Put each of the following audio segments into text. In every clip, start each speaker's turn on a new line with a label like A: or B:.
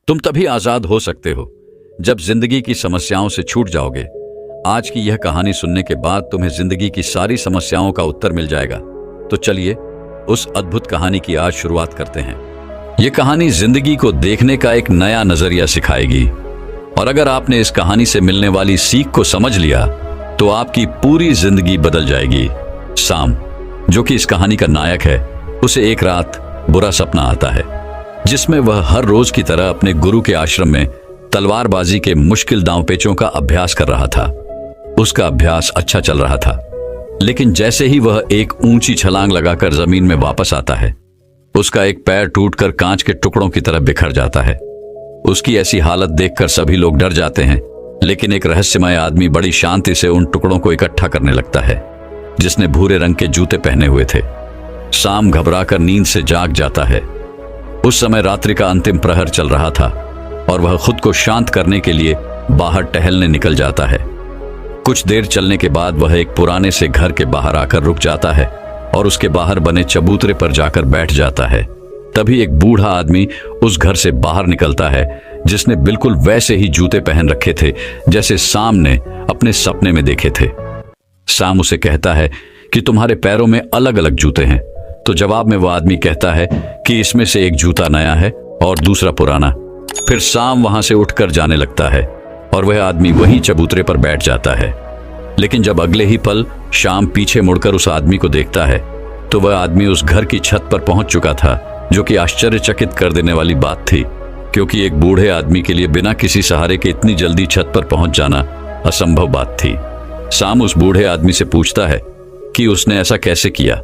A: तुम तभी आजाद हो सकते हो जब जिंदगी की समस्याओं से छूट जाओगे। आज की यह कहानी सुनने के बाद तुम्हें जिंदगी की सारी समस्याओं का उत्तर मिल जाएगा। तो चलिए उस अद्भुत कहानी की आज शुरुआत करते हैं। यह कहानी जिंदगी को देखने का एक नया नजरिया सिखाएगी और अगर आपने इस कहानी से मिलने वाली सीख को समझ लिया तो आपकी पूरी जिंदगी बदल जाएगी। साम, जो कि इस कहानी का नायक है, उसे एक रात बुरा सपना आता है जिसमें वह हर रोज की तरह अपने गुरु के आश्रम में तलवारबाजी के मुश्किल दांवपेचों का अभ्यास कर रहा था। उसका अभ्यास अच्छा चल रहा था, लेकिन जैसे ही वह एक ऊंची छलांग लगाकर जमीन में वापस आता है, उसका एक पैर टूटकर कांच के टुकड़ों की तरह बिखर जाता है। उसकी ऐसी हालत देखकर सभी लोग डर जाते हैं, लेकिन एक रहस्यमय आदमी बड़ी शांति से उन टुकड़ों को इकट्ठा करने लगता है, जिसने भूरे रंग के जूते पहने हुए थे। साम घबराकर नींद से जाग जाता है। उस समय रात्रि का अंतिम प्रहर चल रहा था और वह खुद को शांत करने के लिए बाहर टहलने निकल जाता है। कुछ देर चलने के बाद वह एक पुराने से घर के बाहर आकर रुक जाता है और उसके बाहर बने चबूतरे पर जाकर बैठ जाता है। तभी एक बूढ़ा आदमी उस घर से बाहर निकलता है, जिसने बिल्कुल वैसे ही जूते पहन रखे थे जैसे साम ने अपने सपने में देखे थे। साम उसे कहता है कि तुम्हारे पैरों में अलग अलग जूते हैं। तो जवाब में वह आदमी कहता है कि इसमें से एक जूता नया है और दूसरा पुराना। फिर साम वहां से उठकर जाने लगता है और वह आदमी वहीं चबूतरे पर बैठ जाता है। लेकिन जब अगले ही पल शाम पीछे मुड़कर उस आदमी को देखता है तो वह आदमी उस घर की छत पर पहुंच चुका था, जो कि आश्चर्यचकित कर देने वाली बात थी, क्योंकि एक बूढ़े आदमी के लिए बिना किसी सहारे के इतनी जल्दी छत पर पहुंच जाना असंभव बात थी। साम उस बूढ़े आदमी से पूछता है कि उसने ऐसा कैसे किया,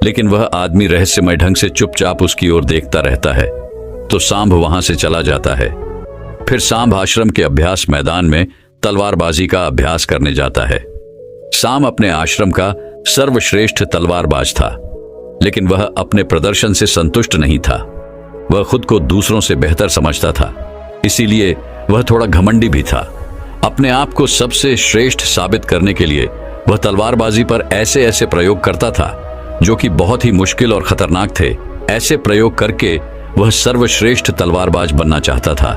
A: लेकिन वह आदमी रहस्यमय ढंग से चुपचाप उसकी ओर देखता रहता है। तो सांभ वहां से चला जाता है। फिर सांभ आश्रम के अभ्यास मैदान में तलवारबाजी का अभ्यास करने जाता है। साम अपने आश्रम का सर्वश्रेष्ठ तलवारबाज था, लेकिन वह अपने प्रदर्शन से संतुष्ट नहीं था। वह खुद को दूसरों से बेहतर समझता था, इसीलिए वह थोड़ा घमंडी भी था। अपने आप को सबसे श्रेष्ठ साबित करने के लिए वह तलवारबाजी पर ऐसे ऐसे प्रयोग करता था जो कि बहुत ही मुश्किल और खतरनाक थे। ऐसे प्रयोग करके वह सर्वश्रेष्ठ तलवारबाज बनना चाहता था,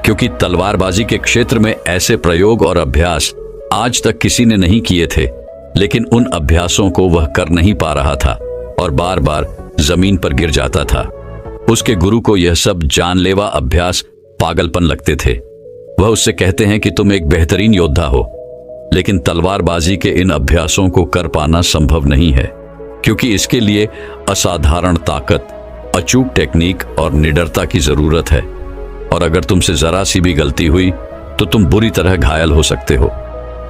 A: क्योंकि तलवारबाजी के क्षेत्र में ऐसे प्रयोग और अभ्यास आज तक किसी ने नहीं किए थे। लेकिन उन अभ्यासों को वह कर नहीं पा रहा था और बार बार जमीन पर गिर जाता था। उसके गुरु को यह सब जानलेवा अभ्यास पागलपन लगते थे। वह उससे कहते हैं कि तुम एक बेहतरीन योद्धा हो, लेकिन तलवारबाजी के इन अभ्यासों को कर पाना संभव नहीं है, क्योंकि इसके लिए असाधारण ताकत, अचूक टेक्निक और निडरता की जरूरत है। और अगर तुमसे जरा सी भी गलती हुई तो तुम बुरी तरह घायल हो सकते हो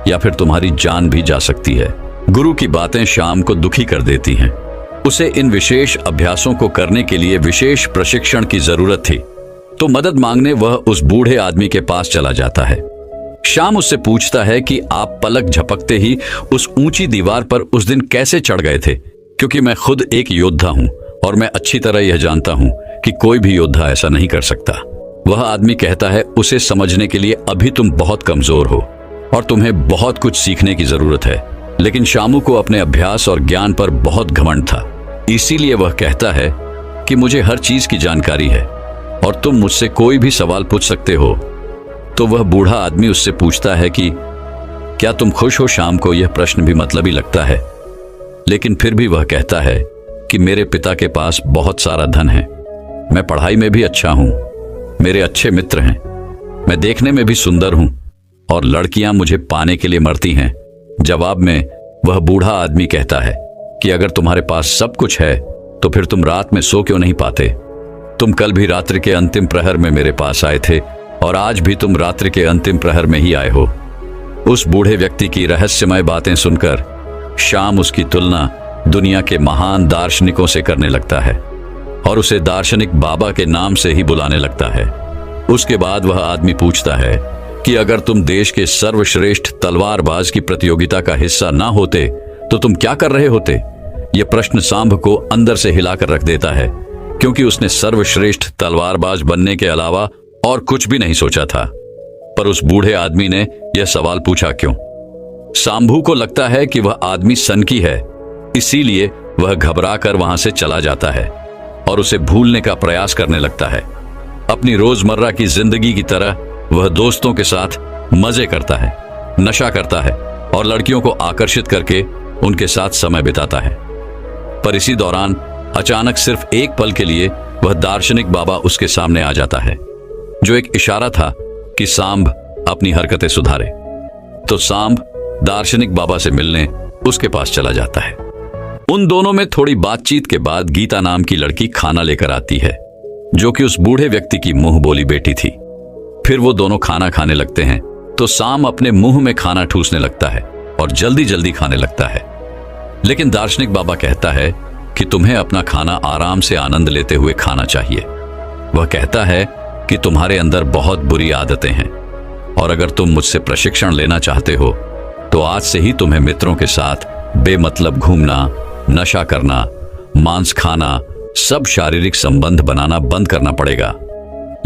A: या फिर तुम्हारी जान भी जा सकती है। गुरु की बातें शाम को दुखी कर देती हैं। उसे इन विशेष अभ्यासों को करने के लिए विशेष प्रशिक्षण की जरूरत थी। तो मदद मांगने वह उस बूढ़े आदमी के पास चला जाता है। शाम उससे पूछता है कि आप पलक झपकते ही उस ऊंची दीवार पर उस दिन कैसे चढ़ गए थे, क्योंकि मैं खुद एक योद्धा हूं और मैं अच्छी तरह यह जानता हूं कि कोई भी योद्धा ऐसा नहीं कर सकता। वह आदमी कहता है उसे समझने के लिए अभी तुम बहुत कमजोर हो और तुम्हें बहुत कुछ सीखने की जरूरत है। लेकिन शामू को अपने अभ्यास और ज्ञान पर बहुत घमंड था, इसीलिए वह कहता है कि मुझे हर चीज की जानकारी है और तुम मुझसे कोई भी सवाल पूछ सकते हो। तो वह बूढ़ा आदमी उससे पूछता है कि क्या तुम खुश हो। शाम को यह प्रश्न भी मतलबी लगता है, लेकिन फिर भी वह कहता है कि मेरे पिता के पास बहुत सारा धन है, मैं पढ़ाई में भी अच्छा हूं, मेरे अच्छे मित्र हैं, मैं देखने में भी सुंदर हूं और लड़कियां मुझे पाने के लिए मरती हैं। जवाब में वह बूढ़ा आदमी कहता है कि अगर तुम्हारे पास सब कुछ है तो फिर तुम रात में सो क्यों नहीं पाते। तुम कल भी रात्रि के अंतिम प्रहर में मेरे पास आए थे और आज भी तुम रात्रि के अंतिम प्रहर में ही आए हो। उस बूढ़े व्यक्ति की रहस्यमय बातें सुनकर शाम उसकी तुलना दुनिया के महान दार्शनिकों से करने लगता है और उसे दार्शनिक बाबा के नाम से ही बुलाने लगता है। उसके बाद वह आदमी पूछता है कि अगर तुम देश के सर्वश्रेष्ठ तलवारबाज की प्रतियोगिता का हिस्सा ना होते तो तुम क्या कर रहे होते। यह प्रश्न सांभ को अंदर से हिलाकर रख देता है, क्योंकि उसने सर्वश्रेष्ठ तलवारबाज बनने के अलावा और कुछ भी नहीं सोचा था। पर उस बूढ़े आदमी ने यह सवाल पूछा क्यों। सांभू को लगता है कि वह आदमी सनकी है, इसीलिए वह घबराकर वहां से चला जाता है और उसे भूलने का प्रयास करने लगता है। अपनी रोजमर्रा की जिंदगी की तरह वह दोस्तों के साथ मजे करता है, नशा करता है और लड़कियों को आकर्षित करके उनके साथ समय बिताता है। पर इसी दौरान अचानक सिर्फ एक पल के लिए वह दार्शनिक बाबा उसके सामने आ जाता है, जो एक इशारा था कि सांब अपनी हरकतें सुधारे। तो सांब दार्शनिक बाबा से मिलने उसके पास चला जाता है। उन दोनों में थोड़ी बातचीत के बाद गीता नाम की लड़की खाना लेकर आती है, जो कि उस बूढ़े व्यक्ति की मुंह बोली बेटी थी। फिर वो दोनों खाना खाने लगते हैं तो सांब अपने मुंह में खाना ठूसने लगता है और जल्दी जल्दी खाने लगता है। लेकिन दार्शनिक बाबा कहता है कि तुम्हें अपना खाना आराम से आनंद लेते हुए खाना चाहिए। वह कहता है कि तुम्हारे अंदर बहुत बुरी आदतें हैं और अगर तुम मुझसे प्रशिक्षण लेना चाहते हो तो आज से ही तुम्हें मित्रों के साथ बेमतलब घूमना, नशा करना, मांस खाना, सब शारीरिक संबंध बनाना बंद करना पड़ेगा।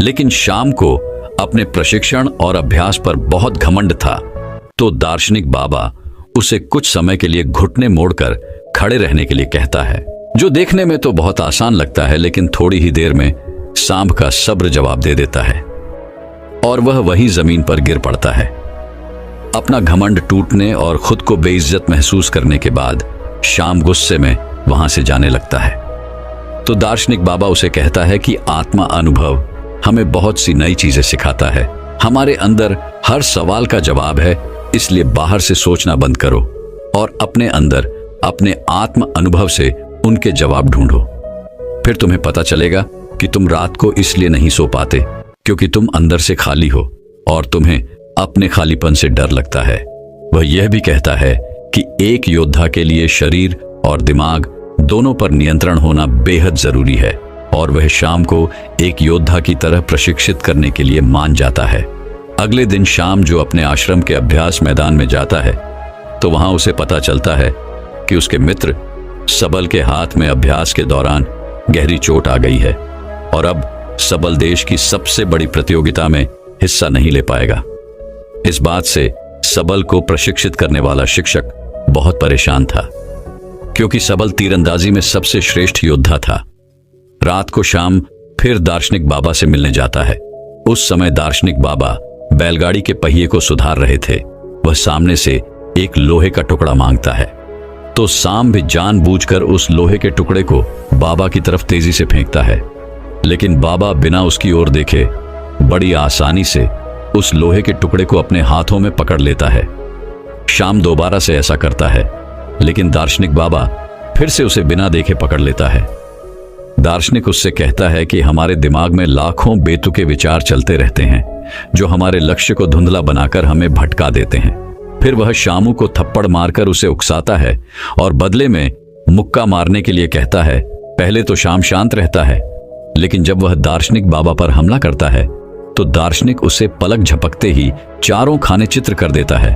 A: लेकिन शाम को अपने प्रशिक्षण और अभ्यास पर बहुत घमंड था, तो दार्शनिक बाबा उसे कुछ समय के लिए घुटने मोड़कर खड़े रहने के लिए कहता है, जो देखने में तो बहुत आसान लगता है, लेकिन थोड़ी ही देर में सांब का सब्र जवाब दे देता है और वह वहीं जमीन पर गिर पड़ता है। अपना घमंड टूटने और खुद को बेइज्जत महसूस करने के बाद शाम गुस्से में वहां से जाने लगता है। तो दार्शनिक बाबा उसे कहता है कि आत्मा अनुभव हमें बहुत सी नई चीजें सिखाता है। हमारे अंदर हर सवाल का जवाब है, इसलिए बाहर से सोचना बंद करो और अपने अंदर अपने आत्म अनुभव से उनके जवाब ढूंढो। फिर तुम्हें पता चलेगा कि तुम रात को इसलिए नहीं सो पाते क्योंकि तुम अंदर से खाली हो और तुम्हें अपने खालीपन से डर लगता है। वह यह भी कहता है कि एक योद्धा के लिए शरीर और दिमाग दोनों पर नियंत्रण होना बेहद जरूरी है और वह शाम को एक योद्धा की तरह प्रशिक्षित करने के लिए मान जाता है। अगले दिन शाम जो अपने आश्रम के अभ्यास मैदान में जाता है तो वहां उसे पता चलता है कि उसके मित्र सबल के हाथ में अभ्यास के दौरान गहरी चोट आ गई है और अब सबल देश की सबसे बड़ी प्रतियोगिता में हिस्सा नहीं ले पाएगा। इस बात से सबल को प्रशिक्षित करने वाला शिक्षक बहुत परेशान था, क्योंकि सबल तीरंदाजी में सबसे श्रेष्ठ योद्धा था। रात को शाम फिर दार्शनिक बाबा से मिलने जाता है। उस समय दार्शनिक बाबा बैलगाड़ी के पहिए को सुधार रहे थे। वह सामने से एक लोहे का टुकड़ा मांगता है, तो सांब भी जानबूझकर उस लोहे के टुकड़े को बाबा की तरफ तेजी से फेंकता है, लेकिन बाबा बिना उसकी ओर देखे बड़ी आसानी से उस लोहे के टुकड़े को अपने हाथों में पकड़ लेता है। शाम दोबारा से ऐसा करता है, लेकिन दार्शनिक बाबा फिर से उसे बिना देखे पकड़ लेता है। दार्शनिक उससे कहता है कि हमारे दिमाग में लाखों बेतुके विचार चलते रहते हैं जो हमारे लक्ष्य को धुंधला बनाकर हमें भटका देते हैं। फिर वह शामू को थप्पड़ मारकर उसे उकसाता है और बदले में मुक्का मारने के लिए कहता है। पहले तो शाम शांत रहता है, लेकिन जब वह दार्शनिक बाबा पर हमला करता है तो दार्शनिक उसे पलक झपकते ही चारों खाने चित्र कर देता है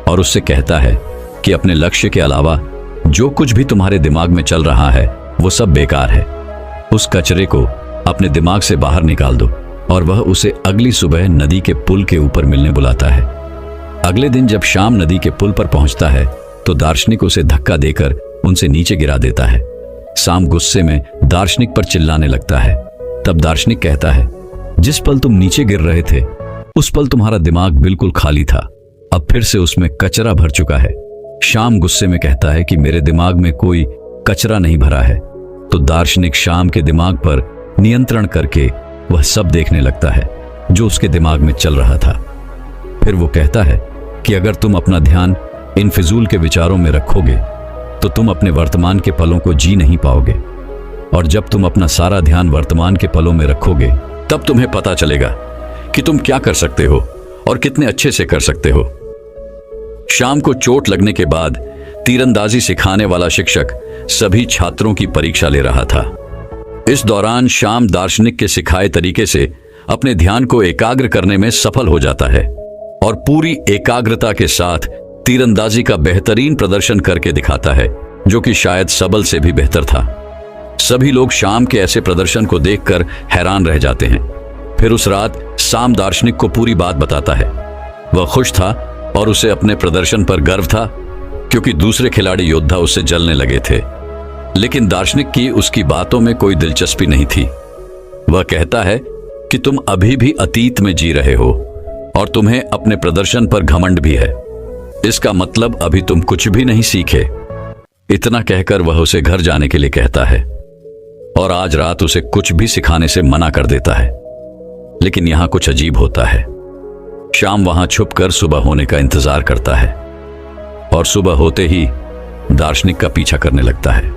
A: और उससे कहता है कि अपने लक्ष्य के अलावा जो कुछ भी तुम्हारे दिमाग में चल रहा है वो सब बेकार है। उस कचरे को अपने दिमाग से बाहर निकाल दो। और वह उसे अगली सुबह नदी के पुल के ऊपर मिलने बुलाता है। अगले दिन जब शाम नदी के पुल पर पहुंचता है तो दार्शनिक उसे धक्का देकर उनसे नीचे गिरा देता है। शाम गुस्से में दार्शनिक पर चिल्लाने लगता है। तब दार्शनिक कहता है, जिस पल तुम नीचे गिर रहे थे उस पल तुम्हारा दिमाग बिल्कुल खाली था, अब फिर से उसमें कचरा भर चुका है। शाम गुस्से में कहता है कि मेरे दिमाग में कोई कचरा नहीं भरा है। तो दार्शनिक शाम के दिमाग पर नियंत्रण करके वह सब देखने लगता है जो उसके दिमाग में चल रहा था। फिर वो कहता है कि अगर तुम अपना ध्यान इन फिजूल के विचारों में रखोगे तो तुम अपने वर्तमान के पलों को जी नहीं पाओगे, और जब तुम अपना सारा ध्यान वर्तमान के पलों में रखोगे तब तुम्हें पता चलेगा कि तुम क्या कर सकते हो और कितने अच्छे से कर सकते हो। शाम को चोट लगने के बाद तीरंदाजी सिखाने वाला शिक्षक सभी छात्रों की परीक्षा ले रहा था। इस दौरान शाम दार्शनिक के सिखाए तरीके से अपने ध्यान को एकाग्र करने में सफल हो जाता है और पूरी एकाग्रता के साथ तीरंदाजी का बेहतरीन प्रदर्शन करके दिखाता है, जो कि शायद सबल से भी बेहतर था। सभी लोग शाम के ऐसे प्रदर्शन को देखकर हैरान रह जाते हैं। फिर उस रात शाम दार्शनिक को पूरी बात बताता है। वह खुश था और उसे अपने प्रदर्शन पर गर्व था, क्योंकि दूसरे खिलाड़ी योद्धा उससे जलने लगे थे। लेकिन दार्शनिक की उसकी बातों में कोई दिलचस्पी नहीं थी। वह कहता है कि तुम अभी भी अतीत में जी रहे हो और तुम्हें अपने प्रदर्शन पर घमंड भी है। इसका मतलब अभी तुम कुछ भी नहीं सीखे। इतना कहकर वह उसे घर जाने के लिए कहता है और आज रात उसे कुछ भी सिखाने से मना कर देता है। लेकिन यहां कुछ अजीब होता है। श्याम वहां छुपकर सुबह होने का इंतजार करता है और सुबह होते ही दार्शनिक का पीछा करने लगता है।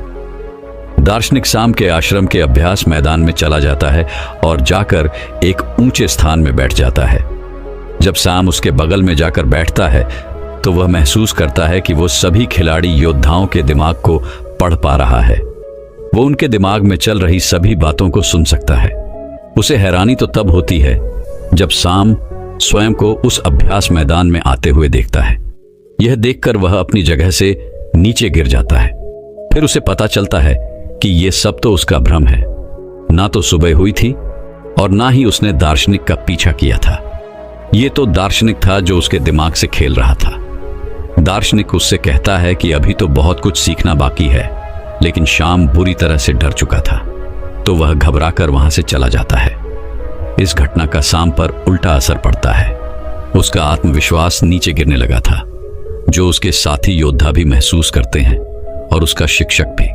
A: दार्शनिक शाम के आश्रम के अभ्यास मैदान में चला जाता है और जाकर एक ऊंचे स्थान में बैठ जाता है। जब शाम उसके बगल में जाकर बैठता है तो वह महसूस करता है कि वो सभी खिलाड़ी योद्धाओं के दिमाग को पढ़ पा रहा है। वो उनके दिमाग में चल रही सभी बातों को सुन सकता है। उसे हैरानी तो तब होती है जब शाम स्वयं को उस अभ्यास मैदान में आते हुए देखता है। यह देखकर वह अपनी जगह से नीचे गिर जाता है। फिर उसे पता चलता है कि यह सब तो उसका भ्रम है। ना तो सुबह हुई थी और ना ही उसने दार्शनिक का पीछा किया था। यह तो दार्शनिक था जो उसके दिमाग से खेल रहा था। दार्शनिक उससे कहता है कि अभी तो बहुत कुछ सीखना बाकी है, लेकिन शाम बुरी तरह से डर चुका था तो वह घबराकर वहां से चला जाता है। इस घटना का शाम पर उल्टा असर पड़ता है। उसका आत्मविश्वास नीचे गिरने लगा था, जो उसके साथी योद्धा भी महसूस करते हैं और उसका शिक्षक भी,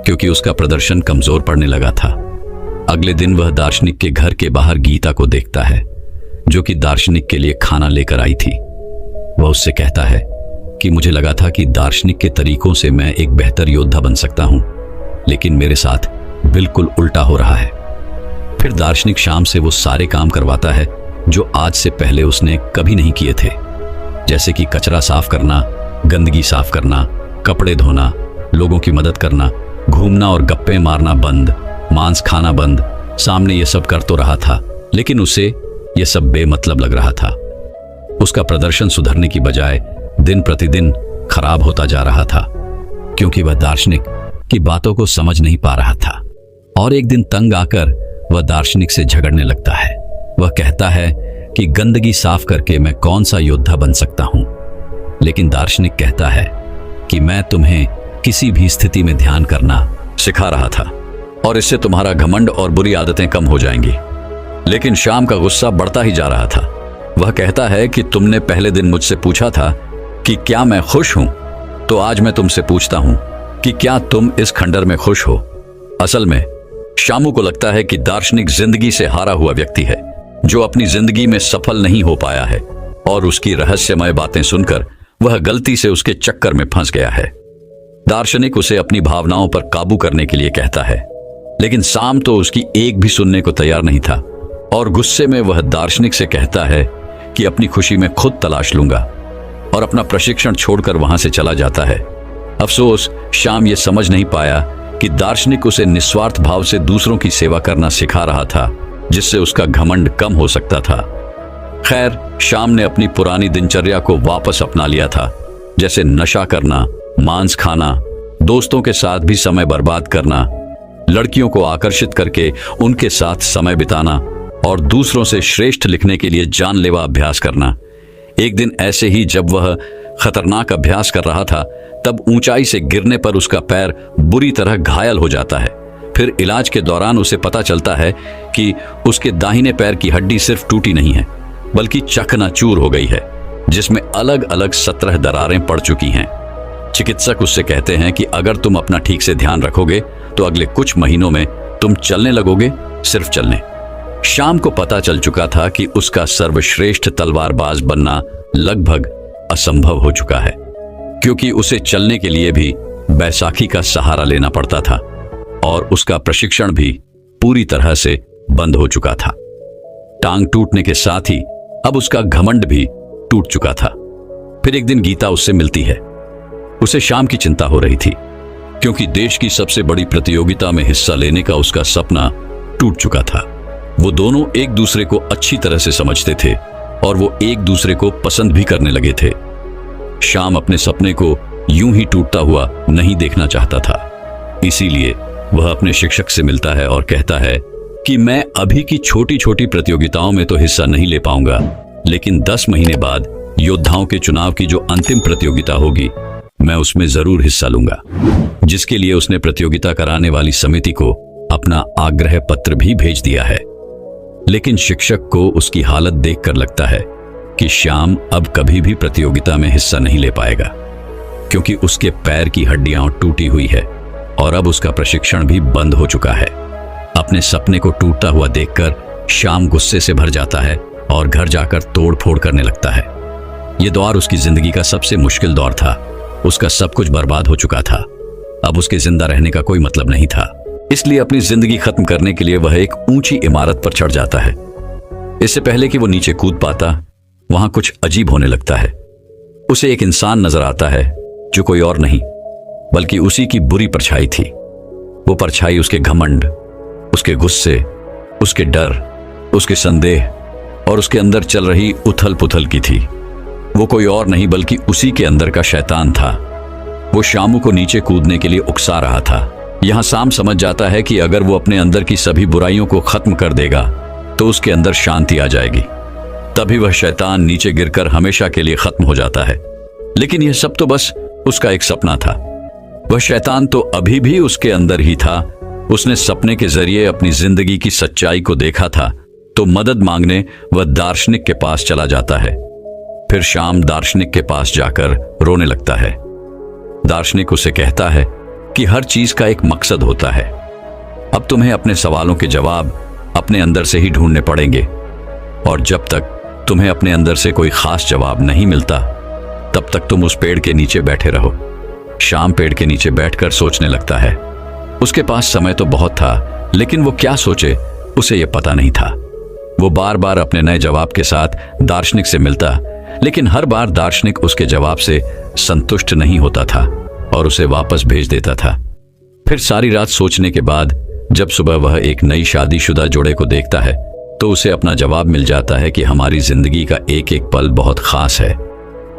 A: क्योंकि उसका प्रदर्शन कमजोर पड़ने लगा था। अगले दिन वह दार्शनिक के घर के बाहर गीता को देखता है, जो कि दार्शनिक के लिए खाना लेकर आई थी। वह उससे कहता है कि मुझे लगा था कि दार्शनिक के तरीकों से मैं एक बेहतर योद्धा बन सकता हूं, लेकिन मेरे साथ बिल्कुल उल्टा हो रहा है। फिर दार्शनिक शाम से वो सारे काम करवाता है जो आज से पहले उसने कभी नहीं किए थे, जैसे कि कचरा साफ करना, गंदगी साफ करना, कपड़े धोना, लोगों की मदद करना, घूमना और गप्पे मारना बंद, मांस खाना बंद। सामने ये सब कर तो रहा था, लेकिन उसे यह सब बेमतलब लग रहा था। उसका प्रदर्शन सुधरने की बजाय दिन प्रतिदिन खराब होता जा रहा था, क्योंकि वह दार्शनिक की बातों को समझ नहीं पा रहा था। और एक दिन तंग आकर वह दार्शनिक से झगड़ने लगता है। वह कहता है कि गंदगी साफ करके मैं कौन सा योद्धा बन सकता हूं, लेकिन दार्शनिक कहता है कि मैं तुम्हें किसी भी स्थिति में ध्यान करना सिखा रहा था और इससे तुम्हारा घमंड और बुरी आदतें कम हो जाएंगी। लेकिन शाम का गुस्सा बढ़ता ही जा रहा था। वह कहता है कि तुमने पहले दिन मुझसे पूछा था कि क्या मैं खुश हूं, तो आज मैं तुमसे पूछता हूं कि क्या तुम इस खंडर में खुश हो। असल में शामू को लगता है कि दार्शनिक जिंदगी से हारा हुआ व्यक्ति है, जो अपनी जिंदगी में सफल नहीं हो पाया है, और उसकी रहस्यमय बातें सुनकर वह गलती से उसके चक्कर में फंस गया है। दार्शनिक उसे अपनी भावनाओं पर काबू करने के लिए कहता है, लेकिन शाम तो उसकी एक भी सुनने को तैयार नहीं था और गुस्से में वह दार्शनिक से कहता है कि अपनी खुशी में खुद तलाश लूंगा, और अपना प्रशिक्षण छोड़कर वहां से चला जाता है। अफसोस शाम ये समझ नहीं पाया कि दार्शनिक उसे निस्वार्थ भाव से दूसरों की सेवा करना सिखा रहा था, जिससे उसका घमंड कम हो सकता था। खैर, शाम ने अपनी पुरानी दिनचर्या को वापस अपना लिया था, जैसे नशा करना, मांस खाना, दोस्तों के साथ भी समय बर्बाद करना, लड़कियों को आकर्षित करके उनके साथ समय बिताना और दूसरों से श्रेष्ठ लिखने के लिए जानलेवा अभ्यास करना। एक दिन ऐसे ही जब वह खतरनाक अभ्यास कर रहा था, तब ऊंचाई से गिरने पर उसका पैर बुरी तरह घायल हो जाता है। फिर इलाज के दौरान उसे पता चलता है कि उसके दाहिने पैर की हड्डी सिर्फ टूटी नहीं है, बल्कि चकनाचूर हो गई है, जिसमें अलग अलग 17 दरारें पड़ चुकी हैं। चिकित्सक उससे कहते हैं कि अगर तुम अपना ठीक से ध्यान रखोगे तो अगले कुछ महीनों में तुम चलने लगोगे, सिर्फ चलने। शाम को पता चल चुका था कि उसका सर्वश्रेष्ठ तलवारबाज बनना लगभग असंभव हो चुका है, क्योंकि उसे चलने के लिए भी बैसाखी का सहारा लेना पड़ता था और उसका प्रशिक्षण भी पूरी तरह से बंद हो चुका था। टांग टूटने के साथ ही अब उसका घमंड भी टूट चुका था। फिर एक दिन गीता उससे मिलती है। उसे शाम की चिंता हो रही थी, क्योंकि देश की सबसे बड़ी प्रतियोगिता में हिस्सा लेने का उसका सपना टूट चुका था। वो दोनों एक दूसरे को अच्छी तरह से समझते थे और वो एक दूसरे को पसंद भी करने लगे थे। शाम अपने सपने को यूं ही टूटता हुआ नहीं देखना चाहता था, इसीलिए वह अपने शिक्षक से मिलता है और कहता है कि मैं अभी की छोटी छोटी प्रतियोगिताओं में तो हिस्सा नहीं ले पाऊंगा, लेकिन 10 महीने बाद योद्धाओं के चुनाव की जो अंतिम प्रतियोगिता होगी, मैं उसमें जरूर हिस्सा लूंगा। जिसके लिए उसने प्रतियोगिता कराने वाली समिति को अपना आग्रह पत्र भी भेज दिया है। लेकिन शिक्षक को उसकी हालत देखकर लगता है कि श्याम अब कभी भी प्रतियोगिता में हिस्सा नहीं ले पाएगा, क्योंकि उसके पैर की हड्डियां टूटी हुई है और अब उसका प्रशिक्षण भी बंद हो चुका है। अपने सपने को टूटता हुआ देखकर श्याम गुस्से से भर जाता है और घर जाकर तोड़ फोड़ करने लगता है। यह दौर उसकी जिंदगी का सबसे मुश्किल दौर था। उसका सब कुछ बर्बाद हो चुका था। अब उसके जिंदा रहने का कोई मतलब नहीं था। इसलिए अपनी जिंदगी खत्म करने के लिए वह एक ऊंची इमारत पर चढ़ जाता है। इससे पहले कि वो नीचे कूद पाता, वहां कुछ अजीब होने लगता है। उसे एक इंसान नजर आता है जो कोई और नहीं बल्कि उसी की बुरी परछाई थी। वो परछाई उसके घमंड, उसके गुस्से, उसके डर, उसके संदेह और उसके अंदर चल रही उथल पुथल की थी। वो कोई और नहीं बल्कि उसी के अंदर का शैतान था। वो शामू को नीचे कूदने के लिए उकसा रहा था। यहां शाम समझ जाता है कि अगर वो अपने अंदर की सभी बुराइयों को खत्म कर देगा तो उसके अंदर शांति आ जाएगी। तभी वह शैतान नीचे गिरकर हमेशा के लिए खत्म हो जाता है। लेकिन यह सब तो बस उसका एक सपना था। वह शैतान तो अभी भी उसके अंदर ही था। उसने सपने के जरिए अपनी जिंदगी की सच्चाई को देखा था, तो मदद मांगने वह दार्शनिक के पास चला जाता है। फिर शाम दार्शनिक के पास जाकर रोने लगता है। दार्शनिक उसे कहता है कि हर चीज का एक मकसद होता है। अब तुम्हें अपने सवालों के जवाब अपने अंदर से ही ढूंढने पड़ेंगे, और जब तक तुम्हें अपने अंदर से कोई खास जवाब नहीं मिलता तब तक तुम उस पेड़ के नीचे बैठे रहो। शाम पेड़ के नीचे बैठकर सोचने लगता है। उसके पास समय तो बहुत था, लेकिन वो क्या सोचे उसे यह पता नहीं था। वो बार बार अपने नए जवाब के साथ दार्शनिक से मिलता, लेकिन हर बार दार्शनिक उसके जवाब से संतुष्ट नहीं होता था और उसे वापस भेज देता था। फिर सारी रात सोचने के बाद जब सुबह वह एक नई शादीशुदा जोड़े को देखता है तो उसे अपना जवाब मिल जाता है कि हमारी जिंदगी का एक एक पल बहुत खास है,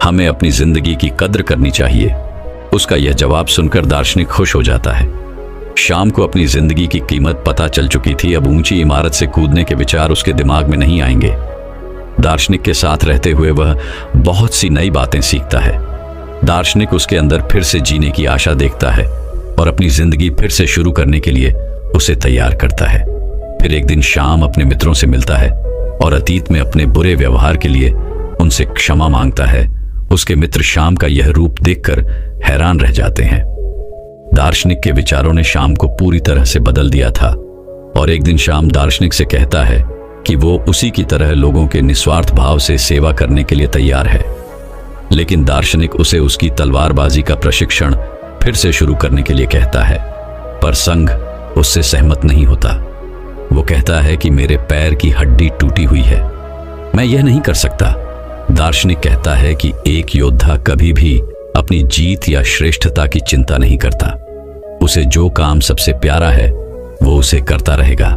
A: हमें अपनी जिंदगी की कद्र करनी चाहिए। उसका यह जवाब सुनकर दार्शनिक खुश हो जाता है। शाम को अपनी जिंदगी की कीमत पता चल चुकी थी। अब ऊंची इमारत से कूदने के विचार उसके दिमाग में नहीं आएंगे। दार्शनिक के साथ रहते हुए वह बहुत सी नई बातें सीखता है। दार्शनिक उसके अंदर फिर से जीने की आशा देखता है और अपनी जिंदगी फिर से शुरू करने के लिए उसे तैयार करता है। फिर एक दिन शाम अपने मित्रों से मिलता है और अतीत में अपने बुरे व्यवहार के लिए उनसे क्षमा मांगता है। उसके मित्र शाम का यह रूप देखकर हैरान रह जाते हैं। दार्शनिक के विचारों ने शाम को पूरी तरह से बदल दिया था और एक दिन शाम दार्शनिक से कहता है कि वो उसी की तरह लोगों के निस्वार्थ भाव से सेवा करने के लिए तैयार है। लेकिन दार्शनिक उसे उसकी तलवारबाजी का प्रशिक्षण फिर से शुरू करने के लिए कहता है, पर संघ उससे सहमत नहीं होता। वो कहता है कि मेरे पैर की हड्डी टूटी हुई है, मैं यह नहीं कर सकता। दार्शनिक कहता है कि एक योद्धा कभी भी अपनी जीत या श्रेष्ठता की चिंता नहीं करता। उसे जो काम सबसे प्यारा है वो उसे करता रहेगा,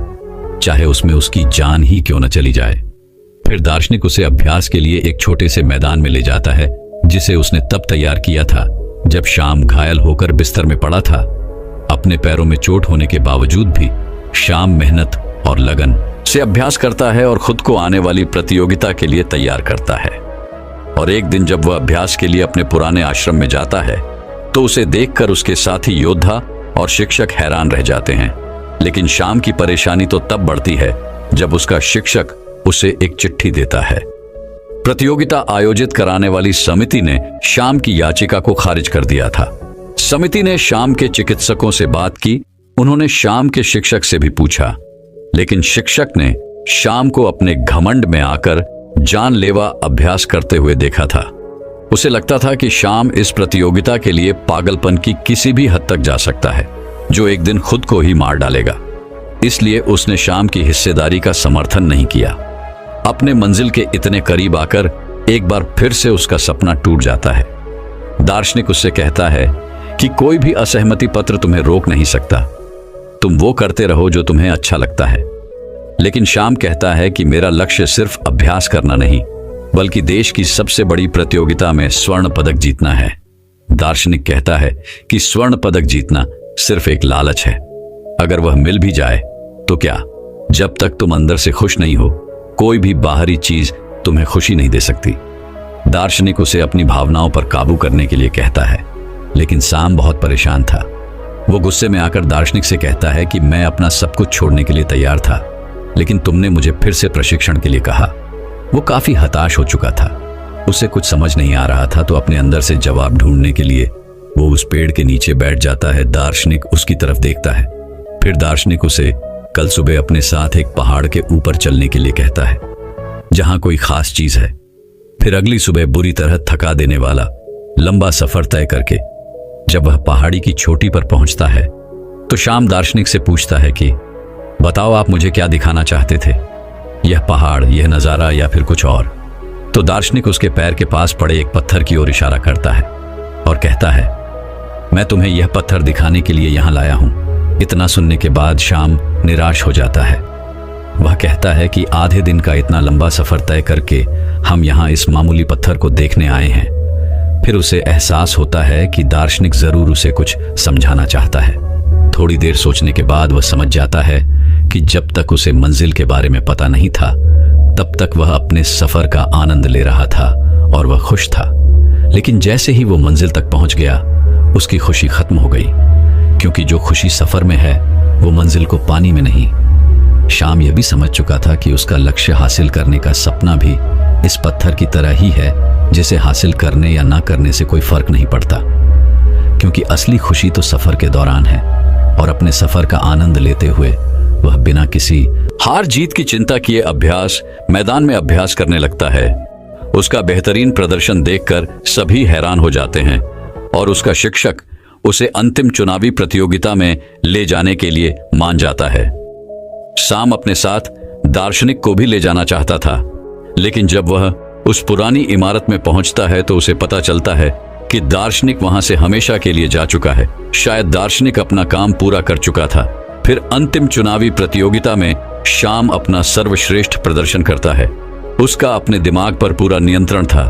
A: चाहे उसमें उसकी जान ही क्यों न चली जाए। फिर दार्शनिक उसे अभ्यास के लिए एक छोटे से मैदान में ले जाता है जिसे उसने तब तैयार किया था जब शाम घायल होकर बिस्तर में पड़ा था। अपने पैरों में चोट होने के बावजूद भी शाम मेहनत और लगन से अभ्यास करता है और खुद को आने वाली प्रतियोगिता के लिए तैयार करता है। और एक दिन जब वह अभ्यास के लिए अपने पुराने आश्रम में जाता है तो उसे देखकर उसके साथी योद्धा और शिक्षक हैरान रह जाते हैं। लेकिन शाम की परेशानी तो तब बढ़ती है जब उसका शिक्षक उसे एक चिट्ठी देता है। प्रतियोगिता आयोजित कराने वाली समिति ने शाम की याचिका को खारिज कर दिया था। समिति ने शाम के चिकित्सकों से बात की। उन्होंने शाम के शिक्षक से भी पूछा, लेकिन शिक्षक ने शाम को अपने घमंड में आकर जानलेवा अभ्यास करते हुए देखा था। उसे लगता था कि शाम इस प्रतियोगिता के लिए पागलपन की किसी भी हद तक जा सकता है, जो एक दिन खुद को ही मार डालेगा। इसलिए उसने शाम की हिस्सेदारी का समर्थन नहीं किया। अपने मंजिल के इतने करीब आकर एक बार फिर से उसका सपना टूट जाता है। दार्शनिक उससे कहता है कि कोई भी असहमति पत्र तुम्हें रोक नहीं सकता, तुम वो करते रहो जो तुम्हें अच्छा लगता है। लेकिन शाम कहता है कि मेरा लक्ष्य सिर्फ अभ्यास करना नहीं, बल्कि देश की सबसे बड़ी प्रतियोगिता में स्वर्ण पदक जीतना है। दार्शनिक कहता है कि स्वर्ण पदक जीतना सिर्फ एक लालच है, अगर वह मिल भी जाए तो क्या, जब तक तुम अंदर से खुश नहीं हो कोई भी बाहरी चीज तुम्हें खुशी नहीं दे सकती। दार्शनिक उसे अपनी भावनाओं पर काबू करने के लिए कहता है, लेकिन शाम बहुत परेशान था। वो गुस्से में आकर दार्शनिक से कहता है कि मैं अपना सब कुछ छोड़ने के लिए तैयार था, लेकिन तुमने मुझे फिर से प्रशिक्षण के लिए कहा। वो काफी हताश हो चुका था, उसे कुछ समझ नहीं आ रहा था, तो अपने अंदर से जवाब ढूंढने के लिए वो उस पेड़ के नीचे बैठ जाता है। दार्शनिक उसकी तरफ देखता है। फिर दार्शनिक उसे कल सुबह अपने साथ एक पहाड़ के ऊपर चलने के लिए कहता है, जहां कोई खास चीज है। फिर अगली सुबह बुरी तरह थका देने वाला लंबा सफर तय करके जब वह पहाड़ी की चोटी पर पहुंचता है तो शाम दार्शनिक से पूछता है कि बताओ, आप मुझे क्या दिखाना चाहते थे? यह पहाड़, यह नजारा, या फिर कुछ और? तो दार्शनिक उसके पैर के पास पड़े एक पत्थर की ओर इशारा करता है और कहता है, मैं तुम्हें यह पत्थर दिखाने के लिए यहां लाया हूं। इतना सुनने के बाद श्याम निराश हो जाता है। वह कहता है कि आधे दिन का इतना लंबा सफर तय करके हम यहां इस मामूली पत्थर को देखने आए हैं। फिर उसे एहसास होता है कि दार्शनिक जरूर उसे कुछ समझाना चाहता है। थोड़ी देर सोचने के बाद वह समझ जाता है कि जब तक उसे मंजिल के बारे में पता नहीं था, तब तक वह अपने सफर का आनंद ले रहा था और वह खुश था। लेकिन जैसे ही वो मंजिल तक पहुंच गया, उसकी खुशी खत्म हो गई, क्योंकि जो खुशी सफर में है वो मंजिल को पाने में नहीं। श्याम यह भी समझ चुका था कि उसका लक्ष्य हासिल करने का सपना भी इस पत्थर की तरह ही है, जिसे हासिल करने या ना करने से कोई फर्क नहीं पड़ता, क्योंकि असली खुशी तो सफर के दौरान है और अपने सफर का आनंद लेते हुए वह बिना किसी हार जीत की चिंता किए अभ्यास मैदान में अभ्यास करने लगता है। उसका बेहतरीन प्रदर्शन देखकर सभी हैरान हो जाते हैं और उसका शिक्षक उसे अंतिम चुनावी प्रतियोगिता में ले जाने के लिए मान जाता है। शाम अपने साथ दार्शनिक को भी ले जाना चाहता था, लेकिन जब वह उस पुरानी इमारत में पहुंचता है तो उसे पता चलता है कि दार्शनिक वहां से हमेशा के लिए जा चुका है। शायद दार्शनिक अपना काम पूरा कर चुका था। फिर अंतिम चुनावी प्रतियोगिता में श्याम अपना सर्वश्रेष्ठ प्रदर्शन करता है। उसका अपने दिमाग पर पूरा नियंत्रण था।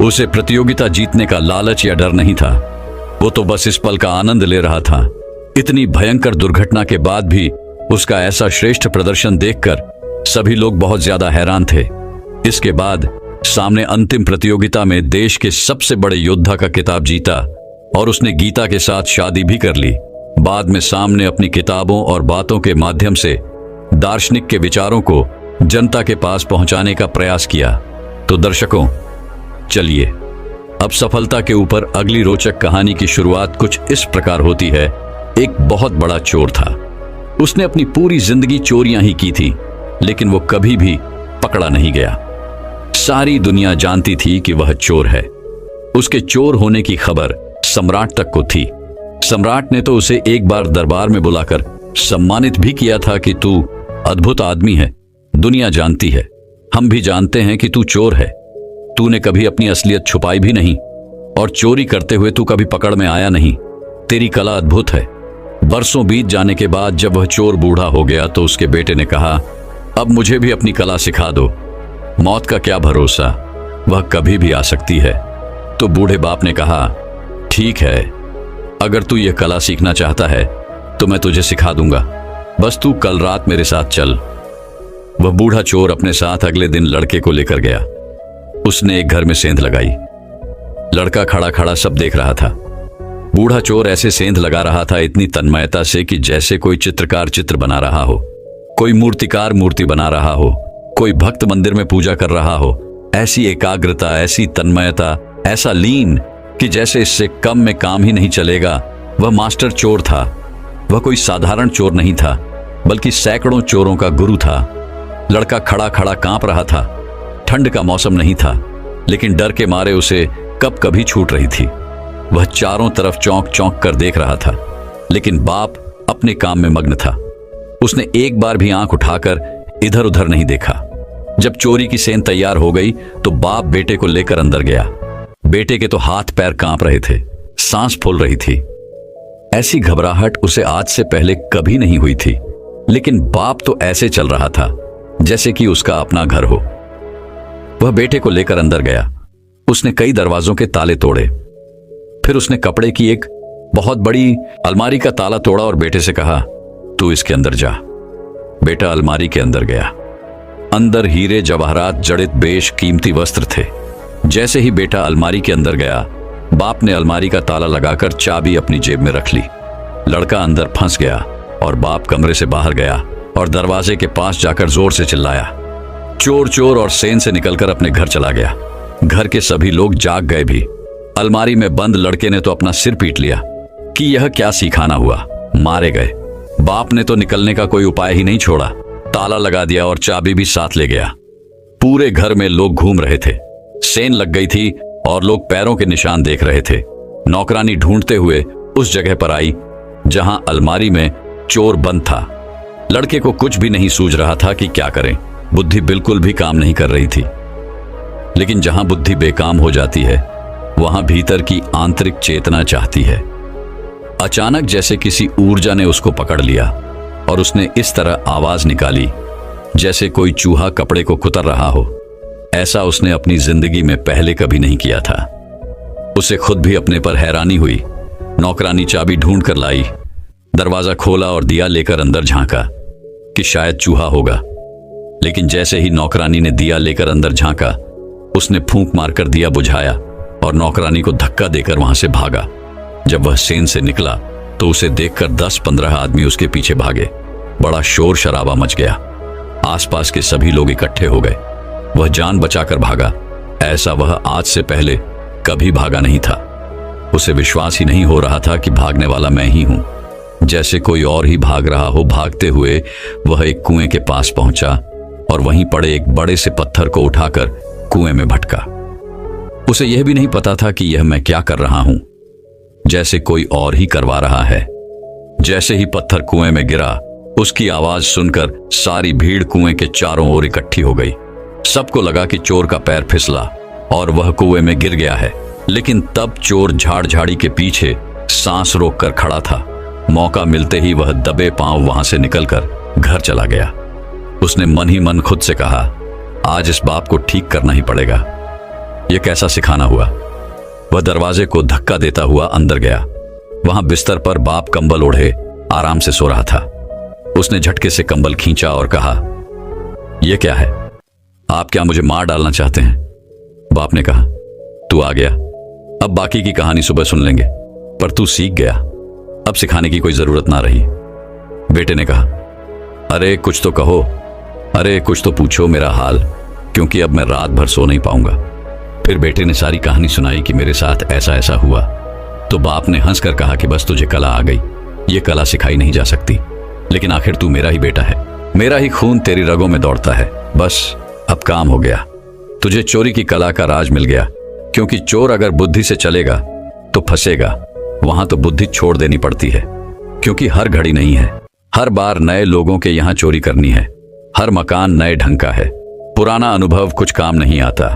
A: उसे प्रतियोगिता जीतने का लालच या डर नहीं था, वो तो बस इस पल का आनंद ले रहा था। इतनी भयंकर दुर्घटना के बाद भी उसका ऐसा श्रेष्ठ प्रदर्शन देखकर सभी लोग बहुत ज्यादा हैरान थे। इसके बाद सामने अंतिम प्रतियोगिता में देश के सबसे बड़े योद्धा का खिताब जीता और उसने गीता के साथ शादी भी कर ली। बाद में सामने अपनी किताबों और बातों के माध्यम से दार्शनिक के विचारों को जनता के पास पहुंचाने का प्रयास किया। तो दर्शकों, चलिए अब सफलता के ऊपर अगली रोचक कहानी की शुरुआत कुछ इस प्रकार होती है। एक बहुत बड़ा चोर था। उसने अपनी पूरी जिंदगी चोरियां ही की थी, लेकिन वो कभी भी पकड़ा नहीं गया। सारी दुनिया जानती थी कि वह चोर है। उसके चोर होने की खबर सम्राट तक को थी। सम्राट ने तो उसे एक बार दरबार में बुलाकर सम्मानित भी किया था कि तू अद्भुत आदमी है, दुनिया जानती है, हम भी जानते हैं कि तू चोर है। तूने कभी अपनी असलियत छुपाई भी नहीं और चोरी करते हुए तू कभी पकड़ में आया नहीं। तेरी कला अद्भुत है। बरसों बीत जाने के बाद जब वह चोर बूढ़ा हो गया तो उसके बेटे ने कहा, अब मुझे भी अपनी कला सिखा दो। मौत का क्या भरोसा, वह कभी भी आ सकती है। तो बूढ़े बाप ने कहा, ठीक है, अगर तू यह कला सीखना चाहता है तो मैं तुझे सिखा दूंगा, बस तू कल रात मेरे साथ चल। वह बूढ़ा चोर अपने साथ अगले दिन लड़के को लेकर गया। उसने एक घर में सेंध लगाई। लड़का खड़ा खड़ा सब देख रहा था। बूढ़ा चोर ऐसे सेंध लगा रहा था इतनी तन्मयता से कि जैसे कोई चित्रकार चित्र बना रहा हो, कोई मूर्तिकार मूर्ति बना रहा हो, कोई भक्त मंदिर में पूजा कर रहा हो। ऐसी एकाग्रता, ऐसी तन्मयता, ऐसा लीन कि जैसे इससे कम में काम ही नहीं चलेगा। वह मास्टर चोर था। वह कोई साधारण चोर नहीं था, बल्कि सैकड़ों चोरों का गुरु था। लड़का खड़ा खड़ा कांप रहा था। ठंड का मौसम नहीं था, लेकिन डर के मारे उसे कब कभी छूट रही थी। वह चारों तरफ चौंक चौंक कर देख रहा था, लेकिन बाप अपने काम में मग्न था। उसने एक बार भी आंख उठाकर इधर उधर नहीं देखा। जब चोरी की सेंध तैयार हो गई तो बाप बेटे को लेकर अंदर गया। बेटे के तो हाथ पैर कांप रहे थे, सांस फूल रही थी। ऐसी घबराहट उसे आज से पहले कभी नहीं हुई थी, लेकिन बाप तो ऐसे चल रहा था जैसे कि उसका अपना घर हो। वह बेटे को लेकर अंदर गया। उसने कई दरवाजों के ताले तोड़े। फिर उसने कपड़े की एक बहुत बड़ी अलमारी का ताला तोड़ा और बेटे से कहा, तू इसके अंदर जा। बेटा अलमारी के अंदर गया। अंदर हीरे जवाहरात जड़ित बेशकीमती वस्त्र थे। जैसे ही बेटा अलमारी के अंदर गया, बाप ने अलमारी का ताला लगाकर चाबी अपनी जेब में रख ली। लड़का अंदर फंस गया और बाप कमरे से बाहर गया और दरवाजे के पास जाकर जोर से चिल्लाया। चोर चोर और सेन से निकलकर अपने घर चला गया। घर के सभी लोग जाग गए भी। अलमारी में बंद लड़के ने तो अपना सिर पीट लिया कि यह क्या सिखाना हुआ। मारे गए। बाप ने तो निकलने का कोई उपाय ही नहीं छोड़ा, ताला लगा दिया और चाबी भी साथ ले गया। पूरे घर में लोग घूम रहे थे। सेन लग गई थी और लोग पैरों के निशान देख रहे थे। नौकरानी ढूंढते हुए उस जगह पर आई जहां अलमारी में चोर बंद था। लड़के को कुछ भी नहीं सूझ रहा था कि क्या करें। बुद्धि बिल्कुल भी काम नहीं कर रही थी। लेकिन जहां बुद्धि बेकाम हो जाती है वहां भीतर की आंतरिक चेतना चाहती है। अचानक जैसे किसी ऊर्जा ने उसको पकड़ लिया और उसने इस तरह आवाज निकाली जैसे कोई चूहा कपड़े को कुतर रहा हो। ऐसा उसने अपनी जिंदगी में पहले कभी नहीं किया था। उसे खुद भी अपने पर हैरानी हुई। नौकरानी चाबी ढूंढ कर लाई, दरवाजा खोला और दिया लेकर अंदर झांका कि शायद चूहा होगा। लेकिन जैसे ही नौकरानी ने दिया लेकर अंदर झांका, उसने फूंक मारकर दिया बुझाया और नौकरानी को धक्का देकर वहां से भागा। जब वह सेन से निकला तो उसे देखकर 10-15 आदमी उसके पीछे भागे। बड़ा शोर शराबा मच गया। आसपास के सभी लोग इकट्ठे हो गए। वह जान बचाकर भागा। ऐसा वह आज से पहले कभी भागा नहीं था। उसे विश्वास ही नहीं हो रहा था कि भागने वाला मैं ही हूं। जैसे कोई और ही भाग रहा हो। भागते हुए वह एक कुएं के पास पहुंचा और वहीं पड़े एक बड़े से पत्थर को उठाकर कुएं में भटका। उसे यह भी नहीं पता था कि यह मैं क्या कर रहा हूं, जैसे कोई और ही करवा रहा है। जैसे ही पत्थर कुएं में गिरा, उसकी आवाज सुनकर सारी भीड़ कुएं के चारों ओर इकट्ठी हो गई। सबको लगा कि चोर का पैर फिसला और वह कुएं में गिर गया है। लेकिन तब चोर झाड़ झाड़ी के पीछे सांस रोककर खड़ा था। मौका मिलते ही वह दबे पांव वहां से निकलकर घर चला गया। उसने मन ही मन खुद से कहा, आज इस बाप को ठीक करना ही पड़ेगा। यह कैसा सिखाना हुआ। वह दरवाजे को धक्का देता हुआ अंदर गया। वहां बिस्तर पर बाप कंबल ओढ़े आराम से सो रहा था। उसने झटके से कंबल खींचा और कहा, यह क्या है? आप क्या मुझे मार डालना चाहते हैं? बाप ने कहा, तू आ गया, अब बाकी की कहानी सुबह सुन लेंगे। पर तू सीख गया, अब सिखाने की कोई जरूरत ना रही। बेटे ने कहा, अरे कुछ तो कहो, अरे कुछ तो पूछो मेरा हाल, क्योंकि अब मैं रात भर सो नहीं पाऊंगा। फिर बेटे ने सारी कहानी सुनाई कि मेरे साथ ऐसा ऐसा हुआ। तो बाप ने हंसकर कहा कि बस तुझे कला आ गई, ये कला सिखाई नहीं जा सकती। लेकिन आखिर तू मेरा ही बेटा है, मेरा ही खून तेरी रगों में दौड़ता है। बस अब काम हो गया, तुझे चोरी की कला का राज मिल गया। क्योंकि चोर अगर बुद्धि से चलेगा तो फंसेगा। वहां तो बुद्धि छोड़ देनी पड़ती है, क्योंकि हर घड़ी नहीं है। हर बार नए लोगों के यहां चोरी करनी है। हर मकान नए ढंग का है। पुराना अनुभव कुछ काम नहीं आता।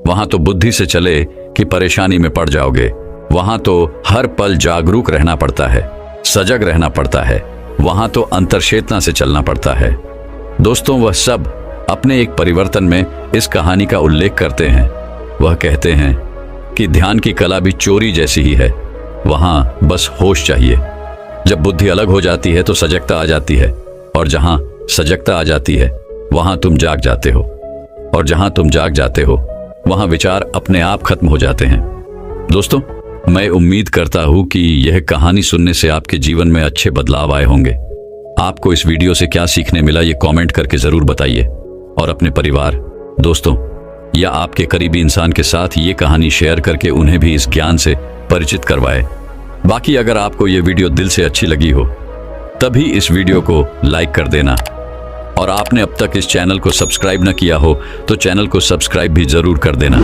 A: वहां तो बुद्धि से चले कि परेशानी में पड़ जाओगे। वहां तो हर पल जागरूक रहना पड़ता है, सजग रहना पड़ता है। वहां तो अंतर्चेतना से चलना पड़ता है। दोस्तों, वह सब अपने एक परिवर्तन में इस कहानी का उल्लेख करते हैं। वह कहते हैं कि ध्यान की कला भी चोरी जैसी ही है। वहां बस होश चाहिए। जब बुद्धि अलग हो जाती है तो सजगता आ जाती है, और जहां सजगता आ जाती है वहां तुम जाग जाते हो, और जहां तुम जाग जाते हो वहां विचार अपने आप खत्म हो जाते हैं। दोस्तों, मैं उम्मीद करता हूं कि यह कहानी सुनने से आपके जीवन में अच्छे बदलाव आए होंगे। आपको इस वीडियो से क्या सीखने मिला ये कमेंट करके जरूर बताइए, और अपने परिवार, दोस्तों या आपके करीबी इंसान के साथ ये कहानी शेयर करके उन्हें भी इस ज्ञान से परिचित करवाएं। बाकी अगर आपको ये वीडियो दिल से अच्छी लगी हो तभी इस वीडियो को लाइक कर देना, और आपने अब तक इस चैनल को सब्सक्राइब न किया हो तो चैनल को सब्सक्राइब भी जरूर कर देना।